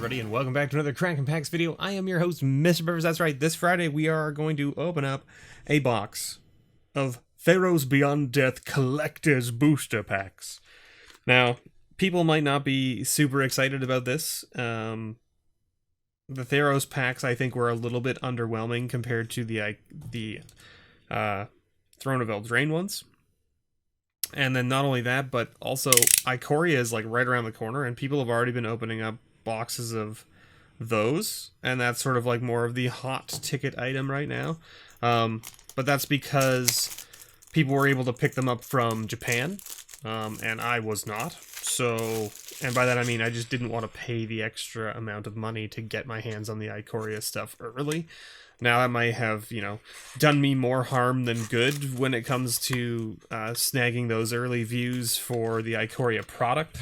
everybody, and welcome back to another Crack and Packs video. I am your host, MrBevers. That's right, this Friday we are going to open up a box of Theros Beyond Death Collector's Booster Packs. Now, people might not be super excited about this. The Theros packs, I think, were a little bit underwhelming compared to the Throne of Eldraine ones. And then not only that, but also Ikoria is like right around the corner, and people have already been opening up boxes of those, and that's sort of like more of the hot ticket item right now. But that's because people were able to pick them up from Japan, and I was not. So, and by that I mean I just didn't want to pay the extra amount of money to get my hands on the Ikoria stuff early. Now, that might have, done me more harm than good when it comes to snagging those early views for the Ikoria product.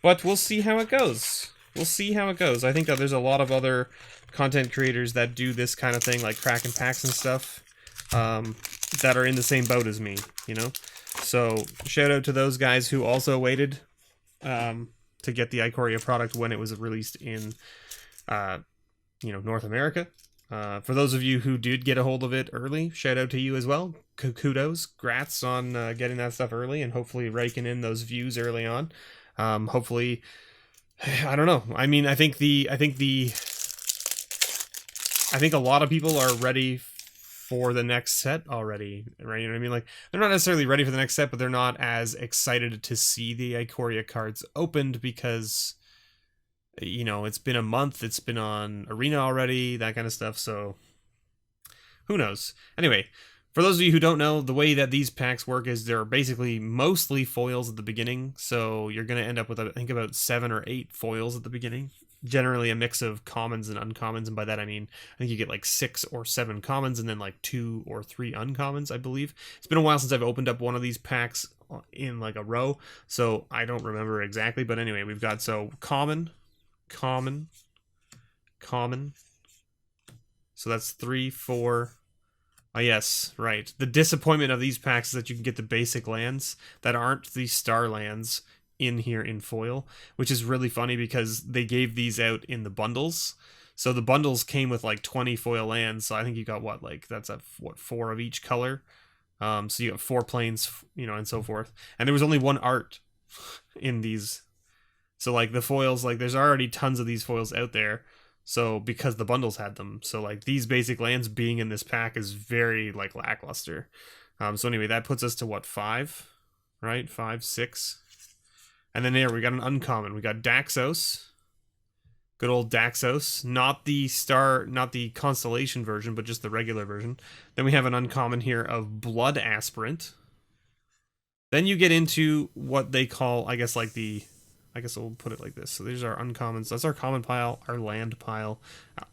But we'll see how it goes. We'll see how it goes. I think that there's a lot of other content creators that do this kind of thing, like Crack and Packs and stuff, that are in the same boat as me, So, shout out to those guys who also waited to get the Ikoria product when it was released in, North America. For those of you who did get a hold of it early, shout out to you as well. Kudos, grats on getting that stuff early and hopefully raking in those views early on. Hopefully, I don't know. I mean, I think a lot of people are ready for the next set already, right? You know what I mean? Like, they're not necessarily ready for the next set, but they're not as excited to see the Ikoria cards opened because, it's been a month, it's been on Arena already, that kind of stuff, so who knows? Anyway, for those of you who don't know, the way that these packs work is they're basically mostly foils at the beginning, so you're going to end up with, I think, about 7 or 8 foils at the beginning. Generally a mix of commons and uncommons, and by that I mean, I think you get like 6 or 7 commons and then like 2 or 3 uncommons, I believe. It's been a while since I've opened up one of these packs in like a row, so I don't remember exactly, but anyway, we've got, common. So that's 3, 4. Oh, yes, right. The disappointment of these packs is that you can get the basic lands that aren't the star lands in here in foil, which is really funny because they gave these out in the bundles. So the bundles came with like 20 foil lands. So I think you got that's 4 of each color. So you got 4 planes, and so forth. And there was only 1 art in these. So, like, the foils, like, there's already tons of these foils out there, so, because the bundles had them. So, like, these basic lands being in this pack is very, like, lackluster. So, anyway, that puts us to, 5? Right? 5, 6. And then there, we got an uncommon. We got Daxos. Good old Daxos. Not the Constellation version, but just the regular version. Then we have an uncommon here of Blood Aspirant. Then you get into what they call, I guess I'll put it like this. So there's our uncommons. That's our common pile, our land pile,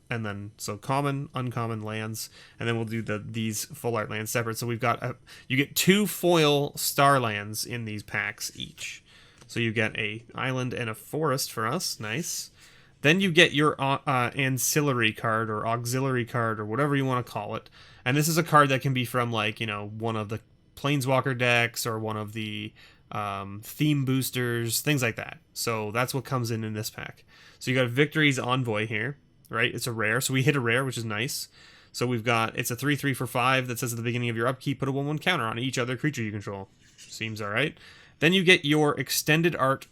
and then so common, uncommon, lands, and then we'll do these full art lands separate. So we've got you get 2 foil star lands in these packs each. So you get a island and a forest for us. Nice. Then you get your ancillary card or auxiliary card or whatever you want to call it. And this is a card that can be from like one of the Planeswalker decks or one of the theme boosters, things like that. So that's what comes in this pack. So you got Victory's Envoy here, right? It's a rare, so we hit a rare, which is nice. So we've got, it's a 3/3 for 5 that says at the beginning of your upkeep, put a 1/1 counter on each other creature you control. Seems alright. Then you get your extended art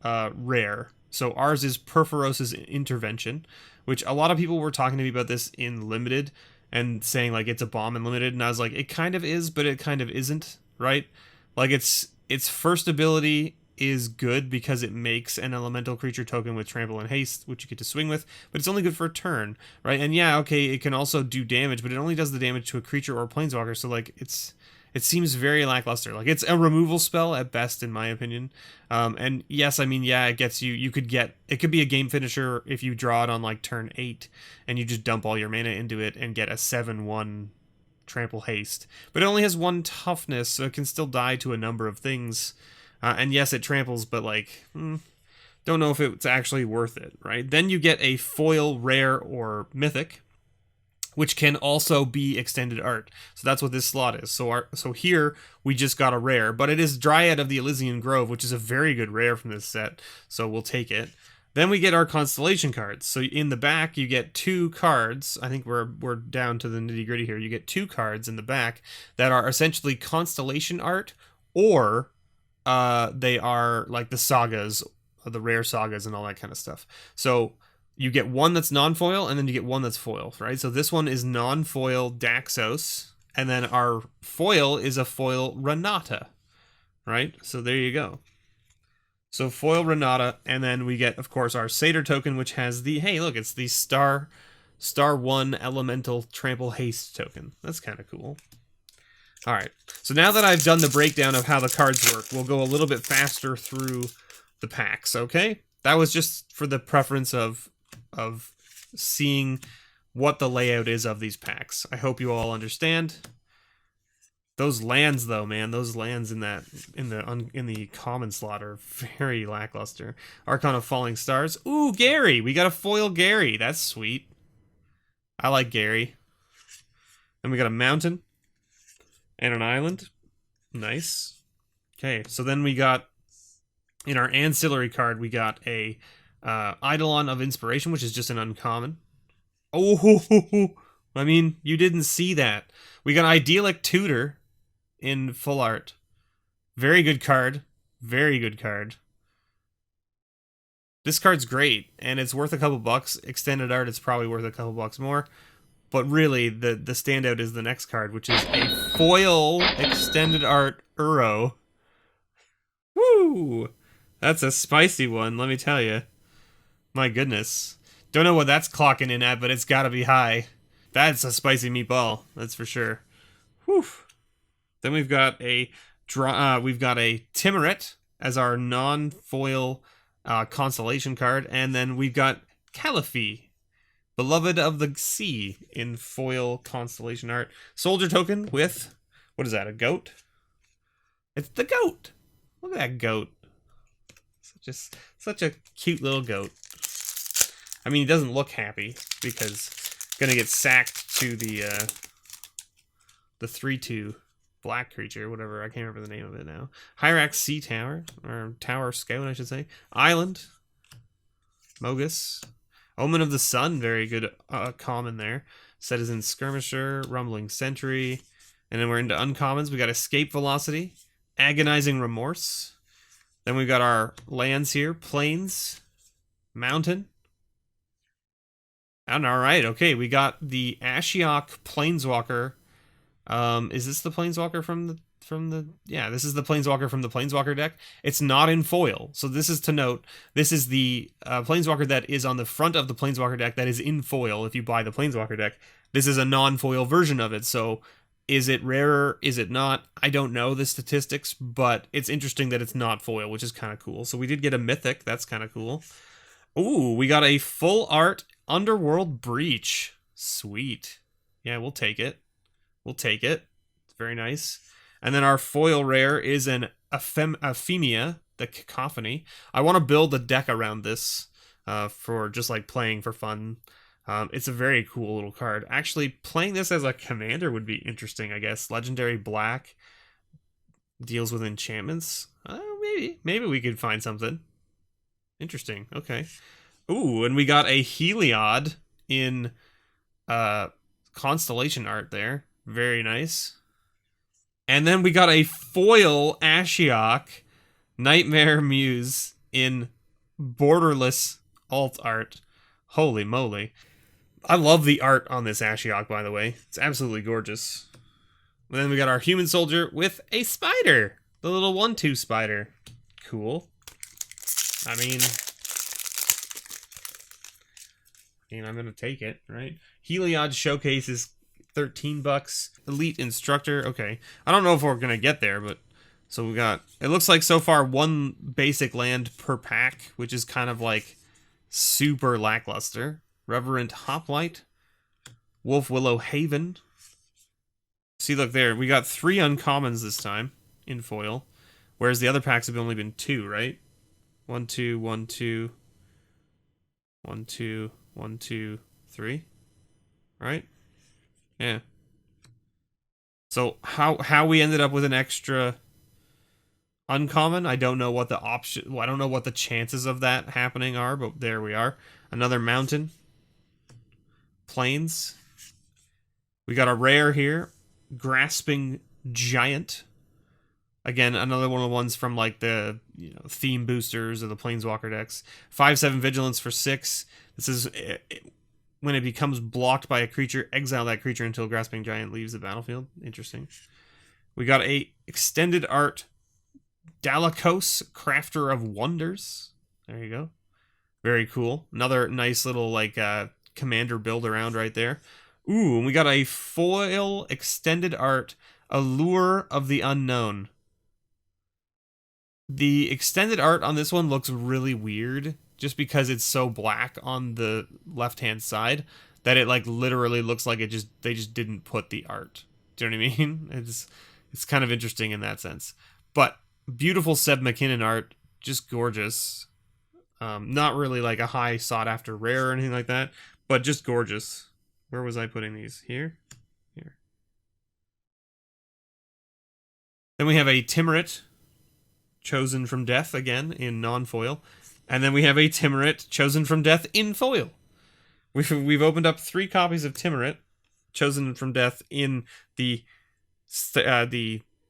rare. So ours is Perforos's Intervention, which a lot of people were talking to me about this in Limited and saying like it's a bomb in Limited, and I was like, it kind of is, but it kind of isn't, right? Like its first ability is good because it makes an elemental creature token with trample and haste, which you get to swing with, but it's only good for a turn, right? And yeah, okay, it can also do damage, but it only does the damage to a creature or a planeswalker, so like it seems very lackluster. Like it's a removal spell at best, in my opinion. And yes, I mean, yeah, it gets it could be a game finisher if you draw it on like turn 8 and you just dump all your mana into it and get a 7/1 trample haste, but it only has 1 toughness, so it can still die to a number of things, and yes, it tramples, but like don't know if it's actually worth it, right? Then you get a foil rare or mythic, which can also be extended art, so that's what this slot is. So here we just got a rare, but it is Dryad of the Elysian Grove, which is a very good rare from this set, so we'll take it. Then we get our constellation cards. So in the back, you get 2 cards. I think we're down to the nitty gritty here. You get 2 cards in the back that are essentially constellation art, or they are like the sagas, the rare sagas, and all that kind of stuff. So you get one that's non-foil, and then you get one that's foil, right? So this one is non-foil Daxos, and then our foil is a foil Renata, right? So there you go. So foil Renata, and then we get, of course, our Satyr token, which has the, hey, look, it's the star 1 elemental trample haste token. That's kind of cool. All right, so now that I've done the breakdown of how the cards work, we'll go a little bit faster through the packs, okay? That was just for the preference of seeing what the layout is of these packs. I hope you all understand. Those lands, though, man, those lands in the common slot are very lackluster. Archon of Falling Stars. Ooh, Gary! We got a foil Gary. That's sweet. I like Gary. Then we got a mountain and an island. Nice. Okay, so then we got, in our ancillary card, we got a Eidolon of Inspiration, which is just an uncommon. Oh, I mean, you didn't see that. We got Idyllic Tutor in full art. Very good card. Very good card. This card's great, and it's worth a couple bucks. Extended art, it's probably worth a couple bucks more. But really, the standout is the next card, which is a foil extended art Uro. Woo! That's a spicy one, let me tell you. My goodness. Don't know what that's clocking in at, but it's gotta be high. That's a spicy meatball, that's for sure. Whew. Then we've got a Timuret as our non-foil constellation card, and then we've got Caliphie, Beloved of the Sea, in foil constellation art. Soldier token with, what is that, a goat? It's the goat! Look at that goat. Such a cute little goat. I mean, he doesn't look happy, because he's gonna get sacked to the 3/2 black creature, whatever, I can't remember the name of it now. Hyrax Sea Tower, or Tower Scout, I should say. Island. Mogus. Omen of the Sun, very good common there. Citizen Skirmisher, Rumbling Sentry. And then we're into uncommons. We got Escape Velocity, Agonizing Remorse. Then we've got our lands here. Plains, Mountain. And alright, okay, we got the Ashiok Planeswalker. Is this the Planeswalker from the yeah, this is the Planeswalker from the Planeswalker deck. It's not in foil, so this is to note. This is the Planeswalker that is on the front of the Planeswalker deck that is in foil if you buy the Planeswalker deck. This is a non-foil version of it, so is it rarer? Is it not? I don't know the statistics, but it's interesting that it's not foil, which is kind of cool. So we did get a Mythic, that's kind of cool. Ooh, we got a full art Underworld Breach. Sweet. Yeah, we'll take it. We'll take it. It's very nice. And then our foil rare is an Ephemia, the Cacophony. I want to build a deck around this for just like playing for fun. It's a very cool little card. Actually, playing this as a commander would be interesting, I guess. Legendary Black deals with enchantments. Maybe we could find something. Interesting. Okay. Ooh, and we got a Heliod in constellation art there. Very nice. And then we got a foil Ashiok Nightmare Muse in borderless alt art. Holy moly. I love the art on this Ashiok, by the way. It's absolutely gorgeous. And then we got our human soldier with a spider. The little 1/2 spider. Cool. I mean, I'm gonna take it, right? Heliod Showcase is $13. Elite Instructor, okay. I don't know if we're gonna get there, but so we got, it looks like so far one basic land per pack, which is kind of like super lackluster. Reverent Hoplite, Wolf Willow Haven. See, look there, we got 3 uncommons this time in foil, whereas the other packs have only been 2, right? 1, 2, 1, 2, 1, 2, 1, 2, 3, right? Yeah. So how we ended up with an extra Uncommon, I don't know what the option, well, I don't know what the chances of that happening are, but there we are. Another mountain. Plains. We got a rare here. Grasping Giant. Again, another one of the ones from like the theme boosters or the Planeswalker decks. 5/7 Vigilance for 6. This is when it becomes blocked by a creature, exile that creature until Grasping Giant leaves the battlefield. Interesting. We got a extended art Dalakos, Crafter of Wonders. There you go. Very cool. Another nice little like commander build around right there. Ooh, and we got a foil extended art Allure of the Unknown. The extended art on this one looks really weird just because it's so black on the left-hand side that it like literally looks like they just didn't put the art. Do you know what I mean? It's kind of interesting in that sense. But beautiful Seb McKinnon art, just gorgeous. Not really like a high sought after rare or anything like that, but just gorgeous. Where was I putting these? Here? Here. Then we have a Timurit, Chosen from Death, again, in non-foil. And then we have a Timurit, Chosen from Death, in foil. We've opened up 3 copies of Timurit, Chosen from Death, in the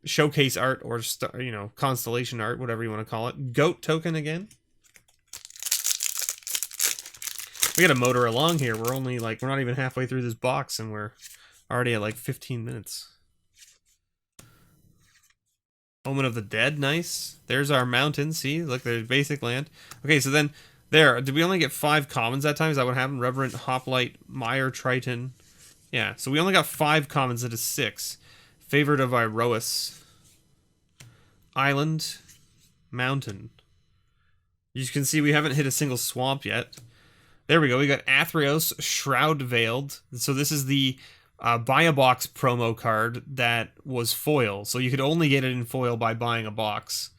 showcase art, or constellation art, whatever you want to call it. Goat token again. We gotta motor along here. We're not even halfway through this box, and we're already at like 15 minutes. Omen of the Dead, nice. There's our mountain, see? Look, there's basic land. Okay, so then, did we only get 5 commons that time? Is that what happened? Reverent, Hoplite, Mire, Triton. Yeah, so we only got 5 commons out of 6. Favorite of Iroas. Island. Mountain. You can see we haven't hit a single swamp yet. There we go. We got Athreos, Shroud Veiled. So this is the buy a box promo card that was foil. So you could only get it in foil by buying a box.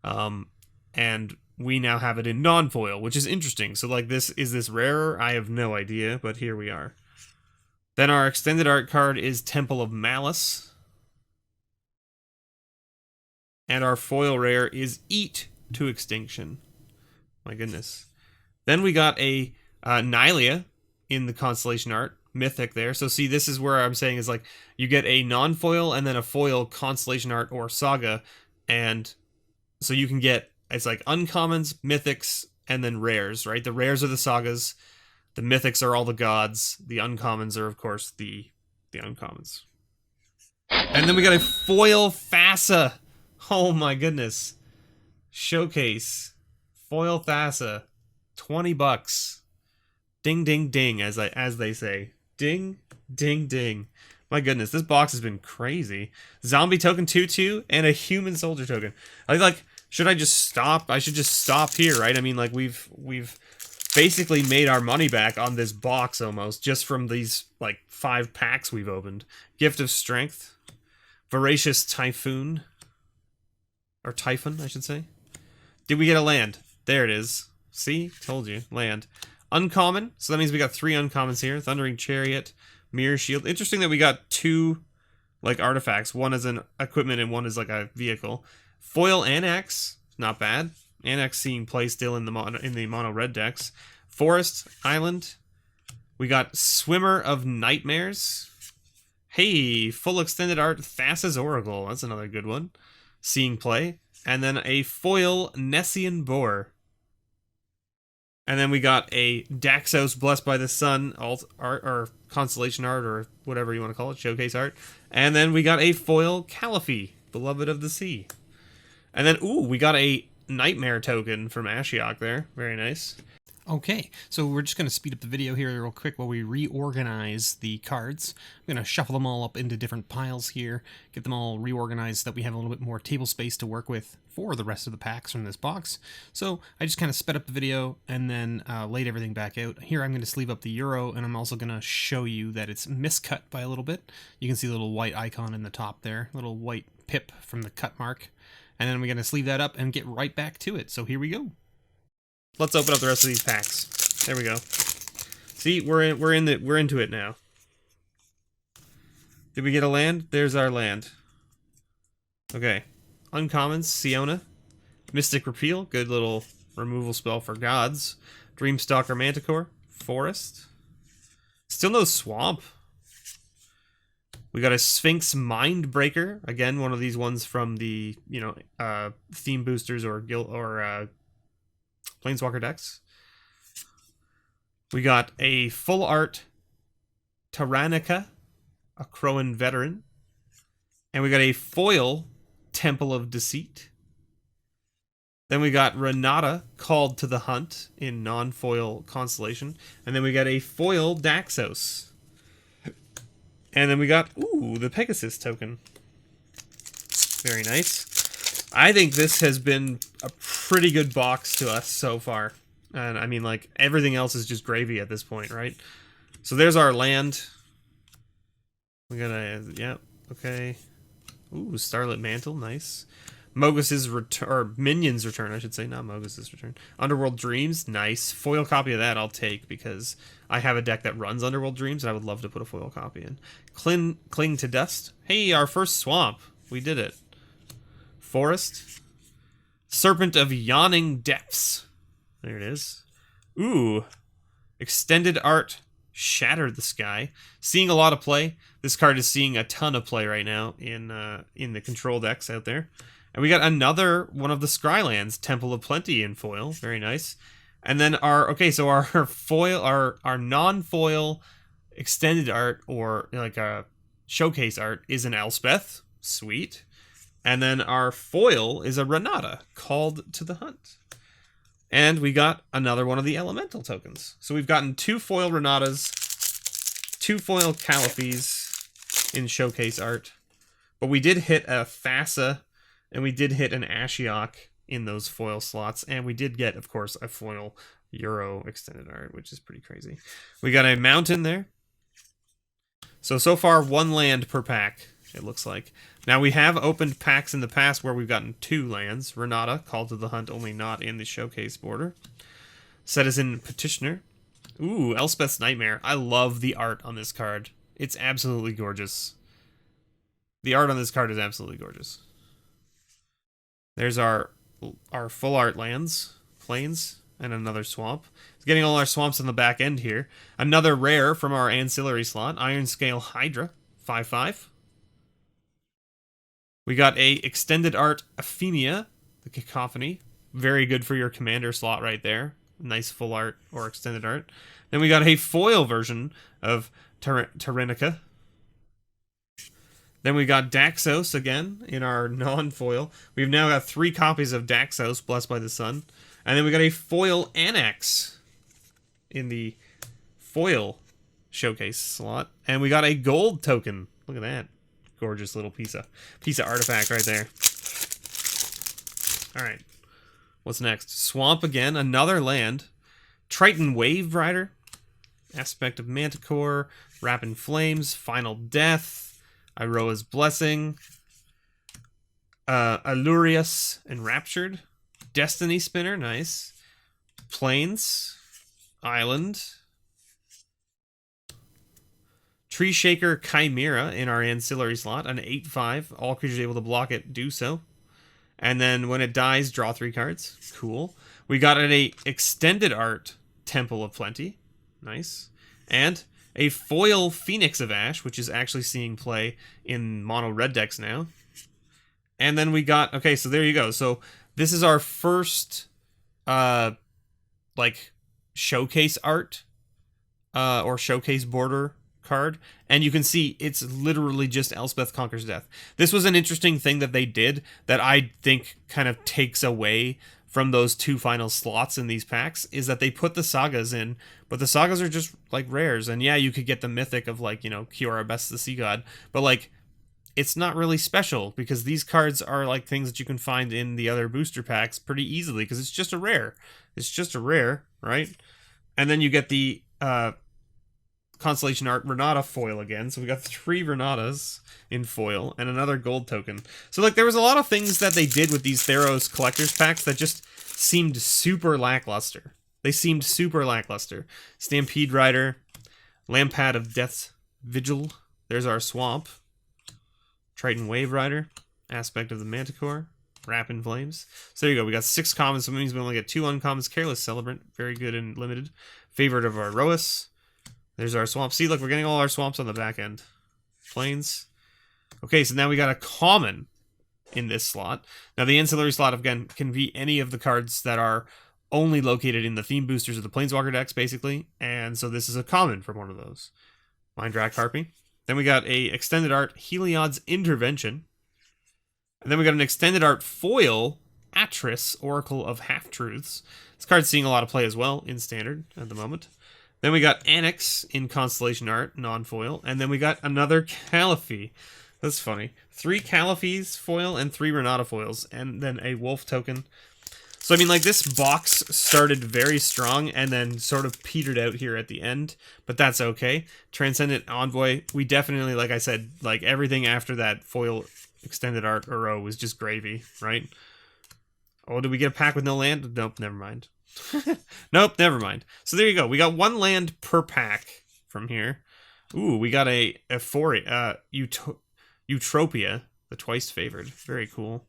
And we now have it in non-foil, which is interesting. So like is this rarer? I have no idea, but here we are. Then our extended art card is Temple of Malice. And our foil rare is Eat to Extinction. My goodness. Then we got a Nylea in the constellation art. Mythic there. So see, this is where I'm saying is like you get a non-foil and then a foil constellation art or saga, and so you can get, it's like uncommons, mythics, and then rares, right? The rares are the sagas, the mythics are all the gods, the uncommons are of course the uncommons. And then we got a foil Thassa. Oh my goodness. Showcase. Foil Thassa. $20. Ding ding ding, as they say. Ding, ding, ding. My goodness, this box has been crazy. Zombie token 2/2 and a human soldier token. Should I just stop? I should just stop here, right? I mean, like we've basically made our money back on this box almost just from these like 5 packs we've opened. Gift of Strength, Voracious Typhoon, or Typhon, I should say. Did we get a land? There it is. See, told you, land. Uncommon, so that means we got 3 uncommons here. Thundering Chariot, Mirror Shield. Interesting that we got 2 like artifacts. One is an equipment and one is like a vehicle. Foil Annex, not bad. Annex seeing play still in the mono red decks. Forest Island. We got Swimmer of Nightmares. Hey, full extended art Thassa's Oracle. That's another good one. Seeing play. And then a foil Nessian Boar. And then we got a Daxos Blessed by the Sun alt art, or constellation art, or whatever you want to call it, showcase art. And then we got a foil Calliphy, Beloved of the Sea. And then, ooh, we got a Nightmare token from Ashiok there. Very nice. Okay, so we're just going to speed up the video here real quick while we reorganize the cards. I'm going to shuffle them all up into different piles here, get them all reorganized so that we have a little bit more table space to work with for the rest of the packs from this box. So I just kind of sped up the video and then laid everything back out. Here I'm going to sleeve up the Euro, and I'm also going to show you that it's miscut by a little bit. You can see a little white icon in the top there, a little white pip from the cut mark. And then we're going to sleeve that up and get right back to it. So here we go. Let's open up the rest of these packs. There we go. See, we're into it now. Did we get a land? There's our land. Okay. Uncommons, Siona. Mystic Repeal, good little removal spell for gods. Dreamstalker Manticore, Forest. Still no Swamp. We got a Sphinx Mindbreaker. Again, one of these ones from the, theme boosters or Planeswalker decks. We got a full art Tyrannica, a Crowan Veteran. And we got a foil Temple of Deceit. Then we got Renata, Called to the Hunt in non-foil Constellation. And then we got a foil Daxos. And then we got, the Pegasus token. Very nice. I think this has been a pretty good box to us so far. And I mean, like, everything else is just gravy at this point, right? So there's our land. We got okay. Starlit Mantle, nice. Mogus's return, or Minion's return, I should say, not Mogus's return. Underworld Dreams, nice. Foil copy of that I'll take because I have a deck that runs Underworld Dreams and I would love to put a foil copy in. Cling to Dust. Hey, our first swamp. We did it. Forest. Serpent of Yawning Depths. There it is. Extended Art. Shatter the Sky. Seeing a lot of play. This card is seeing a ton of play right now in the control decks out there. And we got another one of the Scrylands, Temple of Plenty in foil. Very nice. And then our foil, our non-foil extended art, or like a showcase art, is an Elspeth. Sweet. And then our foil is a Renata, Called to the Hunt. And we got another one of the elemental tokens. So we've gotten 2 foil Renatas, 2 foil Caliphes in showcase art. But we did hit a Thassa, and we did hit an Ashiok in those foil slots. And we did get, of course, a foil Euro extended art, which is pretty crazy. We got a mountain there. So far, 1 land per pack, it looks like. Now, we have opened packs in the past where we've gotten 2 lands. Renata, Called to the Hunt, only not in the showcase border. Citizen Petitioner. Elspeth's Nightmare. I love the art on this card. It's absolutely gorgeous. The art on this card is absolutely gorgeous. There's our full art lands, plains, and another swamp. It's getting all our swamps on the back end here. Another rare from our ancillary slot, Iron Scale Hydra, 5/5. We got a extended art Ephemia, the Cacophony. Very good for your commander slot right there. Nice full art or extended art. Then we got a foil version of Tyrannica. Then we got Daxos again in our non-foil. We've now got 3 copies of Daxos, Blessed by the Sun. And then we got a foil Annex in the foil showcase slot. And we got a gold token. Look at that. Gorgeous little piece of artifact right there. All right. What's next? Swamp again. Another land. Triton Wave Rider. Aspect of Manticore. Wrap in Flames. Final Death. Iroa's Blessing. Allurious Enraptured. Destiny Spinner. Nice. Plains. Island. Tree Shaker Chimera in our ancillary slot, an 8/5. All creatures able to block it do so. And then when it dies, draw 3 cards. Cool. We got an extended art Temple of Plenty. Nice. And a foil Phoenix of Ash, which is actually seeing play in mono red decks now. And then we got, okay, so there you go. So this is our first showcase art or showcase border card, and you can see it's literally just Elspeth Conquers Death. This was an interesting thing that they did that I think kind of takes away from those 2 final slots in these packs, is that they put the sagas in, but the sagas are just like rares, and yeah, you could get the mythic of like, Kiora, Best of the Sea God, but like it's not really special because these cards are like things that you can find in the other booster packs pretty easily because it's just a rare. It's just a rare, right? And then you get the Constellation Art Renata foil again. So we got 3 Renatas in foil and another gold token. So like there was a lot of things that they did with these Theros collector's packs that just seemed super lackluster. They seemed super lackluster. Stampede Rider, Lampad of Death's Vigil. There's our swamp. Triton Wave Rider. Aspect of the Manticore. Wrap in Flames. So there you go. We got 6 commons, so that means we only get 2 uncommons. Careless Celebrant, very good and limited. Favorite of our Roas. There's our swamp. See, look, we're getting all our swamps on the back end. Plains. Okay, so now we got a common in this slot. Now the ancillary slot, again, can be any of the cards that are only located in the theme boosters of the Planeswalker decks, basically. And so this is a common from one of those. Mindrak Harpy. Then we got a extended art Heliod's Intervention. And then we got an extended art foil Atris, Oracle of Half-Truths. This card's seeing a lot of play as well in Standard at the moment. Then we got Annex in Constellation Art, non-foil. And then we got another Calliphy. That's funny. 3 Calliphies foil and 3 Renata foils. And then a Wolf token. So, I mean, like, this box started very strong and then sort of petered out here at the end. But that's okay. Transcendent Envoy, we definitely, like I said, like, everything after that foil extended art row was just gravy, right? Oh, did we get a pack with no land? Nope, never mind. Nope, never mind. So there you go. We got 1 land per pack from here. Ooh, we got a Eutropia, the twice favored. Very cool.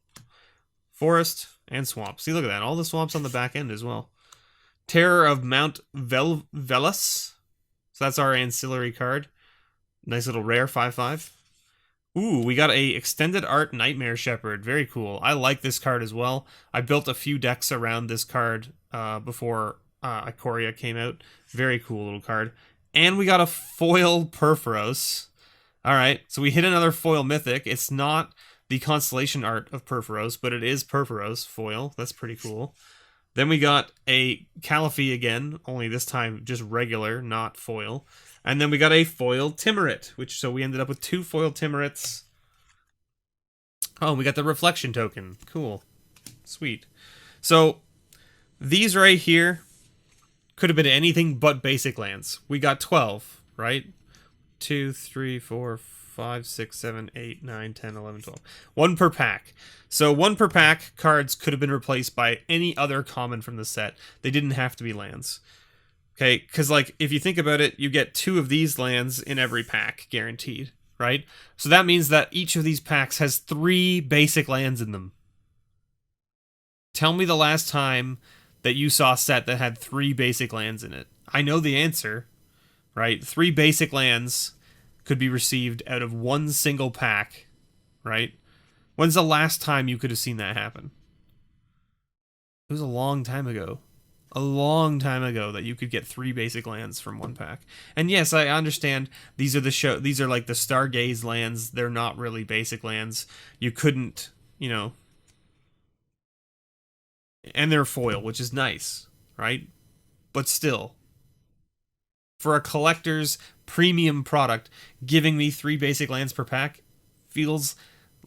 Forest and swamp. See, look at that. All the swamps on the back end as well. Terror of Mount Velas. So that's our ancillary card. Nice little rare 5/5. Ooh, we got a extended art Nightmare Shepherd. Very cool. I like this card as well. I built a few decks around this card before Ikoria came out. Very cool little card. And we got a foil Perforos. Alright, so we hit another foil mythic. It's not the Constellation art of Perforos, but it is Perforos foil. That's pretty cool. Then we got a Calliphy again, only this time just regular, not foil. And then we got a foil Timurit, so we ended up with 2 foil Timurits. Oh, we got the Reflection token. Cool. Sweet. So, these right here could have been anything but basic lands. We got 12, right? 2, 3, 4, 5, 6, 7, 8, 9, 10, 11, 12. 1 per pack. So 1 per pack cards could have been replaced by any other common from the set. They didn't have to be lands. Okay, because like if you think about it, you get 2 of these lands in every pack, guaranteed, right? So that means that each of these packs has 3 basic lands in them. Tell me the last time that you saw a set that had 3 basic lands in it. I know the answer, right? 3 basic lands could be received out of 1 single pack, right? When's the last time you could have seen that happen? It was a long time ago. A long time ago that you could get 3 basic lands from 1 pack. And yes, I understand these are like the Stargaze lands. They're not really basic lands. You couldn't, you know. And they're foil, which is nice, right? But still, for a collector's premium product, giving me 3 basic lands per pack feels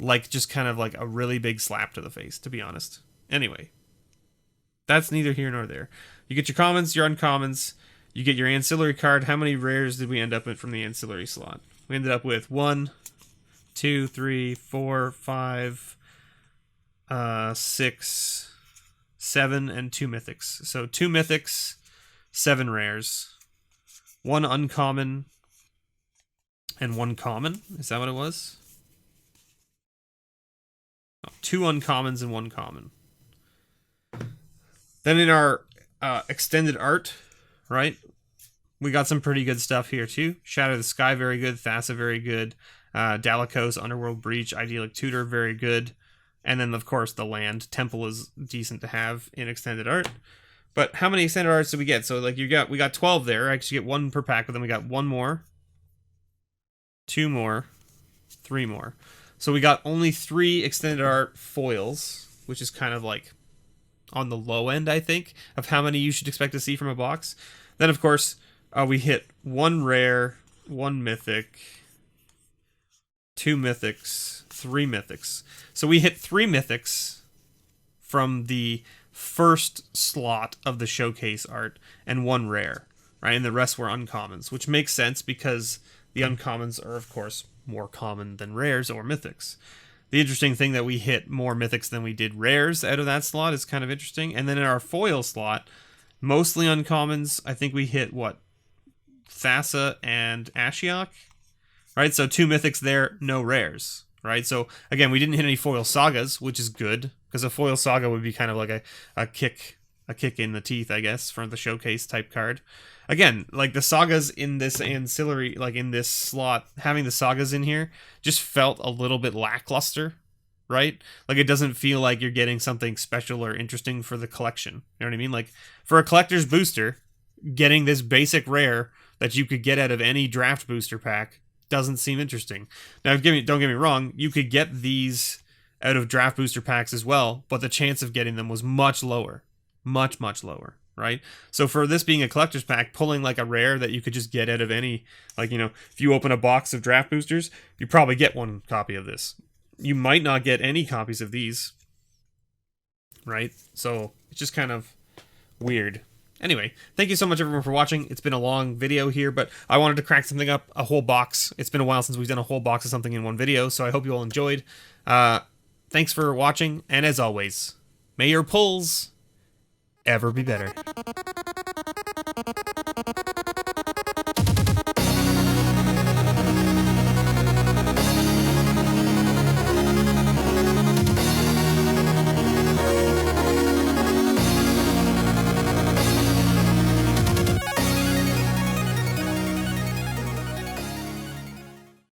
like just kind of like a really big slap to the face, to be honest. Anyway. That's neither here nor there. You get your commons, your uncommons, you get your ancillary card. How many rares did we end up with from the ancillary slot? We ended up with 1, 2, 3, 4, 5, 6, 7, and 2 mythics. So 2 mythics, 7 rares, 1 uncommon, and 1 common. Is that what it was? Oh, 2 uncommons and 1 common. Then in our extended art, right, we got some pretty good stuff here too. Shadow of the Sky, very good. Thassa, very good. Dalico's Underworld Breach, Idyllic Tutor, very good. And then, of course, the land. Temple is decent to have in extended art. But how many extended arts did we get? So, like, we got 12 there. I actually get 1 per pack, but then we got 1 more, 2 more, 3 more. So we got only 3 extended art foils, which is kind of like on the low end, I think, of how many you should expect to see from a box. Then, of course, we hit 1 rare, 1 mythic, 2 mythics, 3 mythics. So we hit 3 mythics from the first slot of the showcase art and 1 rare, right? And the rest were uncommons, which makes sense because the uncommons are, of course, more common than rares or mythics. The interesting thing that we hit more mythics than we did rares out of that slot is kind of interesting. And then in our foil slot, mostly uncommons, I think we hit, what, Thassa and Ashiok? Right, so 2 mythics there, no rares, right? So again, we didn't hit any foil sagas, which is good, because a foil saga would be kind of like a kick in the teeth, I guess, for the showcase type card. Again, like the sagas in this ancillary, like in this slot, having the sagas in here just felt a little bit lackluster, right? Like it doesn't feel like you're getting something special or interesting for the collection. You know what I mean? Like for a collector's booster, getting this basic rare that you could get out of any draft booster pack doesn't seem interesting. Now, don't get me wrong, you could get these out of draft booster packs as well, but the chance of getting them was much lower. Much, much lower, right? So for this being a collector's pack, pulling like a rare that you could just get out of any, like, you know, if you open a box of draft boosters, you probably get one copy of this. You might not get any copies of these, right? So it's just kind of weird. Anyway, thank you so much everyone for watching. It's been a long video here, but I wanted to crack something up, a whole box. It's been a while since we've done a whole box of something in one video, so I hope you all enjoyed. Thanks for watching, and as always, may your pulls ever be better.